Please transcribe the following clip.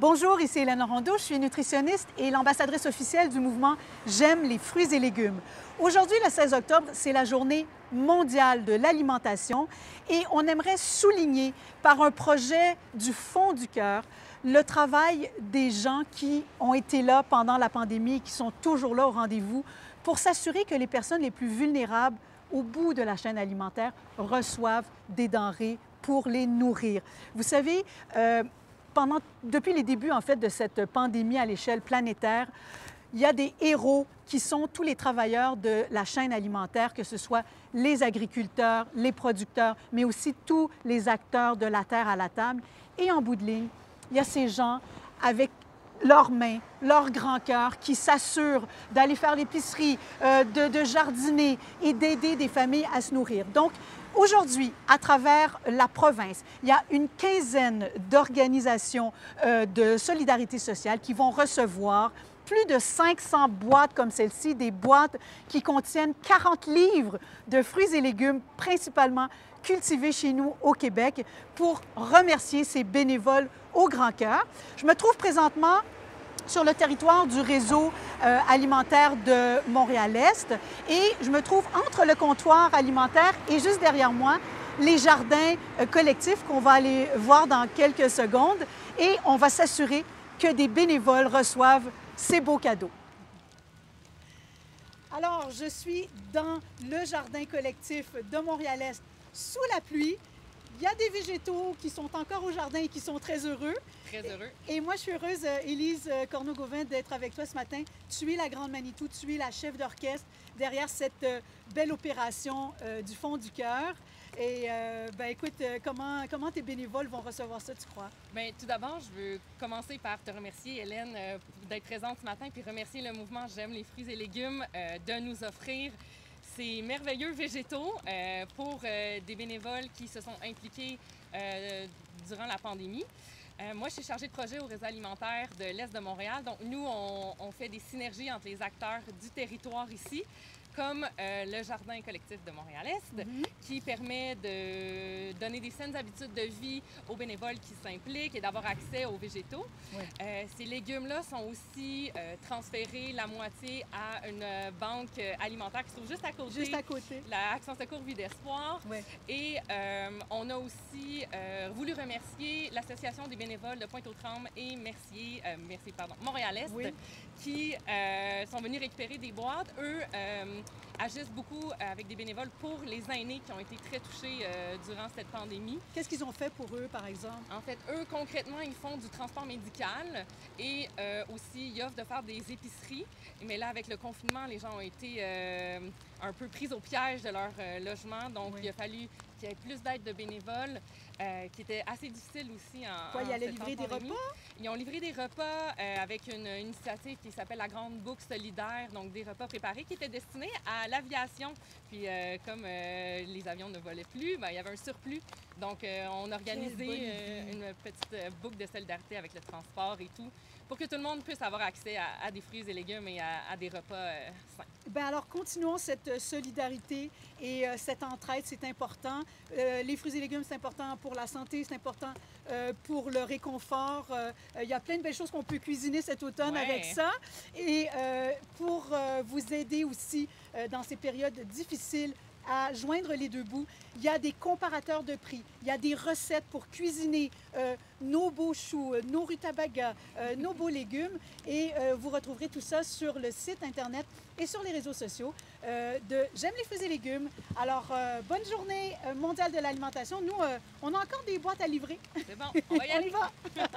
Bonjour, ici Hélène Rondeau, je suis nutritionniste et l'ambassadrice officielle du mouvement J'aime les fruits et légumes. Aujourd'hui, le 16 octobre, c'est la journée mondiale de l'alimentation et on aimerait souligner par un projet du fond du cœur le travail des gens qui ont été là pendant la pandémie et qui sont toujours là au rendez-vous pour s'assurer que les personnes les plus vulnérables au bout de la chaîne alimentaire reçoivent des denrées pour les nourrir. Vous savez, depuis les débuts en fait, de cette pandémie à l'échelle planétaire, il y a des héros qui sont tous les travailleurs de la chaîne alimentaire, que ce soit les agriculteurs, les producteurs, mais aussi tous les acteurs de la terre à la table. Et en bout de ligne, il y a ces gens avec leurs mains, leur grand cœur, qui s'assurent d'aller faire l'épicerie, de jardiner et d'aider des familles à se nourrir. Donc, aujourd'hui, à travers la province, il y a une quinzaine d'organisations de solidarité sociale qui vont recevoir plus de 500 boîtes comme celle-ci, des boîtes qui contiennent 40 livres de fruits et légumes, principalement cultivés chez nous au Québec, pour remercier ces bénévoles au grand cœur. Je me trouve présentement sur le territoire du réseau alimentaire de Montréal-Est et je me trouve entre le comptoir alimentaire et juste derrière moi, les jardins collectifs qu'on va aller voir dans quelques secondes et on va s'assurer que des bénévoles reçoivent ces beaux cadeaux. Alors, je suis dans le jardin collectif de Montréal-Est sous la pluie. Il y a des végétaux qui sont encore au jardin et qui sont très heureux. Très heureux. Et moi, je suis heureuse, Élise Corneau-Gauvin, d'être avec toi ce matin. Tu es la Grande Manitou, tu es la chef d'orchestre derrière cette belle opération du fond du cœur. Et écoute, comment tes bénévoles vont recevoir ça, tu crois? Bien, tout d'abord, je veux commencer par te remercier, Hélène, d'être présente ce matin, puis remercier le mouvement J'aime les fruits et légumes de nous offrir ces merveilleux végétaux pour des bénévoles qui se sont impliqués durant la pandémie. Moi, je suis chargée de projet au réseau alimentaire de l'Est de Montréal. Donc, nous, on fait des synergies entre les acteurs du territoire ici, comme le Jardin collectif de Montréal-Est, qui permet de donner des saines habitudes de vie aux bénévoles qui s'impliquent et d'avoir accès aux végétaux. Ouais. Ces légumes-là sont aussi transférés la moitié à une banque alimentaire qui se trouve juste à côté. Juste à côté. La Action Secours Vie d'Espoir. Ouais. Et on a aussi voulu remercier l'Association des bénévoles de Pointe-aux-Trembles et Montréal-Est, oui, qui sont venus récupérer des boîtes. Eux agissent beaucoup avec des bénévoles pour les aînés qui ont été très touchés durant cette pandémie. Qu'est-ce qu'ils ont fait pour eux, par exemple? En fait, eux, concrètement, ils font du transport médical et aussi, ils offrent de faire des épiceries. Mais là, avec le confinement, les gens ont été un peu pris au piège de leur logement. Donc, oui, il a fallu qu'il y ait plus d'aide de bénévoles, qui était assez difficile aussi en Quoi, ils allaient livrer des repas? Ils ont livré des repas avec une initiative qui s'appelle la Grande Boucle solidaire, donc des repas préparés qui étaient destinés à l'aviation. Puis comme les avions ne volaient plus, il y avait un surplus. Donc on a organisé une petite boucle de solidarité avec le transport et tout, pour que tout le monde puisse avoir accès à des fruits et légumes et à des repas sains. Bien alors, continuons cette solidarité et cette entraide, c'est important. Les fruits et légumes, c'est important pour la santé, c'est important pour le réconfort. Il y a plein de belles choses qu'on peut cuisiner cet automne, ouais, avec ça. Et pour vous aider aussi dans ces périodes difficiles, à joindre les deux bouts, il y a des comparateurs de prix, il y a des recettes pour cuisiner nos beaux choux, nos rutabagas, nos beaux légumes et vous retrouverez tout ça sur le site Internet et sur les réseaux sociaux de J'aime les fruits et légumes. Alors, bonne journée mondiale de l'alimentation. Nous, on a encore des boîtes à livrer. C'est bon, on va y aller. On y va!